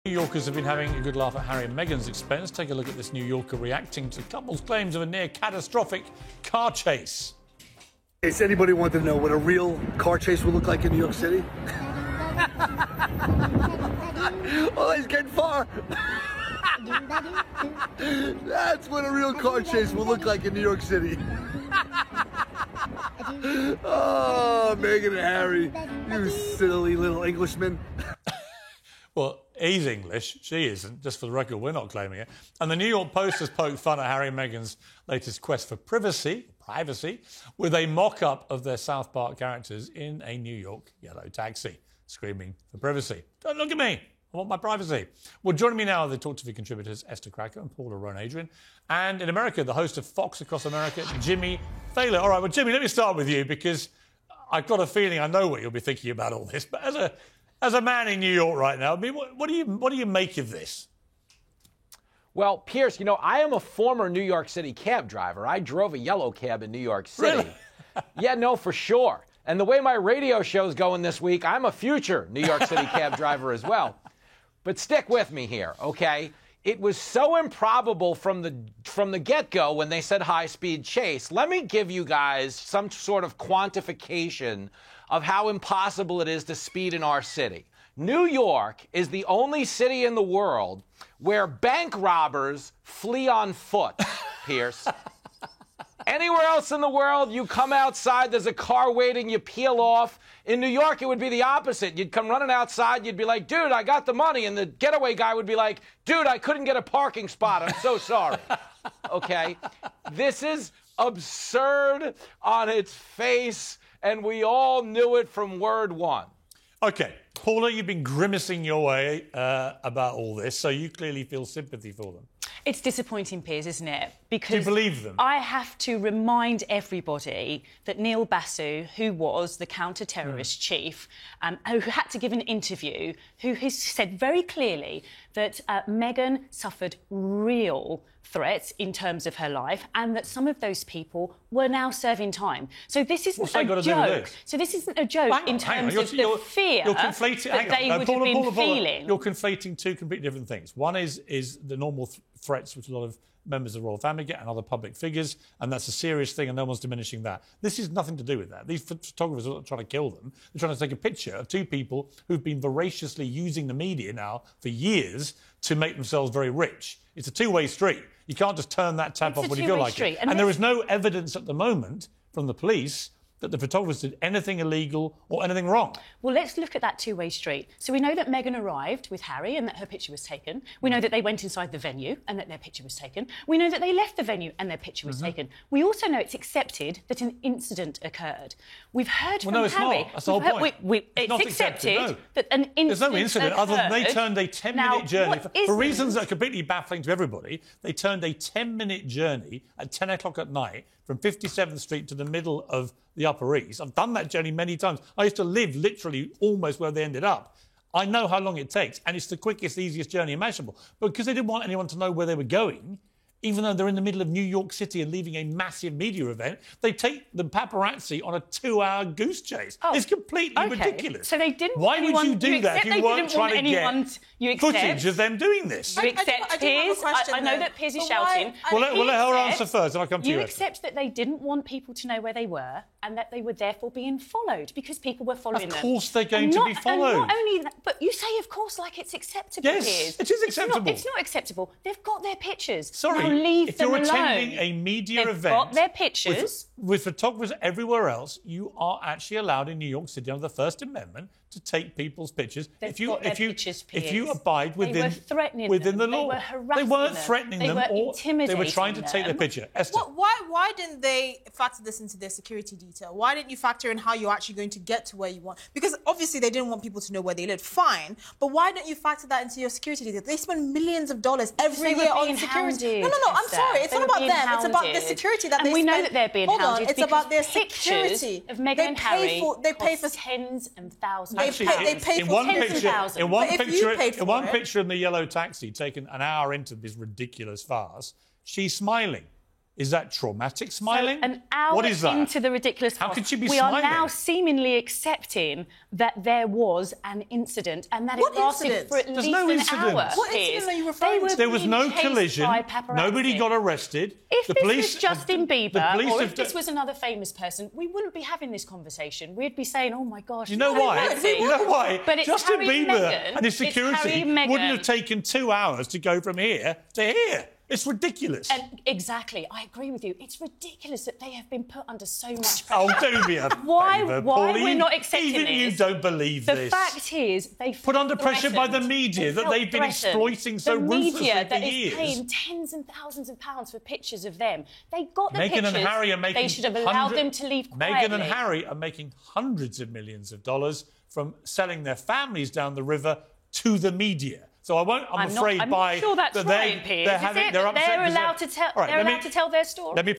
New Yorkers have been having a good laugh at Harry and Meghan's expense. Take a look at this New Yorker reacting to the couple's claims of a near-catastrophic car chase. Does anybody want to know what a real car chase would look like in New York City? Oh, he's getting far. That's what a real car chase will look like in New York City. Oh, Meghan and Harry, you silly little Englishmen. Well, he's English, she isn't. Just for the record, we're not claiming it. And the New York Post has poked fun at Harry and Meghan's latest quest for privacy, with a mock-up of their South Park characters in a New York yellow taxi, screaming for privacy. Don't look at me. I want my privacy. Well, joining me now are the Talk TV contributors Esther Cracker and Paula Rowan-Adrian. And in America, the host of Fox Across America, Jimmy Thaler. All right, well, Jimmy, let me start with you because I've got a feeling I know what you'll be thinking about all this. But as a man in New York right now, I mean, what do you make of this? Well, Piers, I am a former New York City cab driver. I drove a yellow cab in New York City. Really? Yeah, no, for sure. And the way my radio show's going this week, I'm a future New York City cab driver as well. But stick with me here, okay? It was so improbable from the get-go when they said high-speed chase. Let me give you guys some sort of quantification of how impossible it is to speed in our city. New York is the only city in the world where bank robbers flee on foot, Pierce. Anywhere else in the world, you come outside, there's a car waiting, you peel off. In New York, it would be the opposite. You'd come running outside, you'd be like, dude, I got the money. And the getaway guy would be like, dude, I couldn't get a parking spot. I'm so sorry. Okay? This is absurd on its face, and we all knew it from word one. OK, Paula, you've been grimacing your way about all this, so you clearly feel sympathy for them. It's disappointing, Piers, isn't it? Because do you believe them? I have to remind everybody that Neil Basu, who was the counter-terrorist chief, who had to give an interview, who has said very clearly that Meghan suffered real threats in terms of her life and that some of those people were now serving time. So this isn't a joke. So this isn't a joke in terms of the fear that they would have been feeling. You're conflating two completely different things. One is the normal threats which a lot of members of the royal family get and other public figures, and that's a serious thing, and no one's diminishing that. This is nothing to do with that. These photographers are not trying to kill them. They're trying to take a picture of two people who've been voraciously using the media now for years to make themselves very rich. It's a two-way street. You can't just turn that tap off when you feel like it. And there is no evidence at the moment from the police that the photographers did anything illegal or anything wrong. Well, let's look at that two-way street. So we know that Meghan arrived with Harry and that her picture was taken. We know that they went inside the venue and that their picture was taken. We know that they left the venue and their picture was taken. We also know it's accepted that an incident occurred. We've heard from Harry... No, it's not. That's the whole point. It's accepted that an incident There's no incident occurred. other than they turned a 10-minute journey. For reasons that are completely baffling to everybody, they turned a 10-minute journey at 10 o'clock at night from 57th Street to the middle of the Upper East. I've done that journey many times. I used to live literally almost where they ended up. I know how long it takes, and it's the quickest, easiest journey imaginable. But because they didn't want anyone to know where they were going, even though they're in the middle of New York City and leaving a massive media event, they take the paparazzi on a 2-hour goose chase. Oh, it's completely ridiculous. So they didn't. Why would you do that if you weren't trying to get footage of them doing this? You accept, Piers? I know that Piers is shouting. Well, let her answer first, and I'll come to you. You accept that they didn't want people to know where they were and that they were therefore being followed because people were following them. Of course they're going to be followed. And not only that, but you say, of course, like it's acceptable, Piers. Yes, it is acceptable. It's not acceptable. They've got their pictures. Sorry, now leave them alone. If you're attending a media event... They've got their pictures. With photographers everywhere else, you are actually allowed in New York City under the First Amendment to take people's pictures. If you abide within the law. They were harassing They weren't them. threatening they them, were or intimidating they were trying to take their picture. Esther. Why didn't they factor this into their security detail? Why didn't you factor in how you're actually going to get to where you want? Because obviously they didn't want people to know where they lived. Fine, but why don't you factor that into your security detail? They spend millions of dollars every year on security. No, I'm sorry. It's not about them. It's about the security that they spend. And we know that they're being hounded. It's about their security of Meghan and Harry. They pay for tens and thousands. They pay for tens of thousands. In one picture in the yellow taxi, taken an hour into this ridiculous farce, she's smiling. Is that traumatic smiling? So an hour what is that? into the ridiculous How farce, could she be we smiling? are now seemingly accepting that there was an incident and that What it lasted incident? for at There's least no an incident. hour. What incident are you referring They were to? There was being no chased collision. by paparazzi. Nobody got arrested. If the this police, was Justin the Bieber, police or have if this done- was another famous person, we wouldn't be having this conversation. We'd be saying, "Oh my gosh." You know it's why? crazy." You know why? But it's Justin Harry Bieber Meghan. and his It's Harry security Meghan. wouldn't have taken 2 hours to go from here to here. It's ridiculous. And exactly, I agree with you. It's ridiculous that they have been put under so much pressure. Oh, do me a Why favour, we're Pauline. not accepting Even you this? don't believe The this. fact is, they Put under pressure by the threatened. media that felt they've been threatened. exploiting so the ruthlessly media for that years. is paying tens and thousands of pounds for pictures of them. They got the Meghan pictures. and Harry are making They should have allowed them to leave quietly. Meghan and Harry are making hundreds of millions of dollars from selling their families down the river to the media. So I'm not afraid sure that's that right, Piers. they're Is having it they're that upset they're because allowed to tell. All right, They're allowed to tell their story. Let me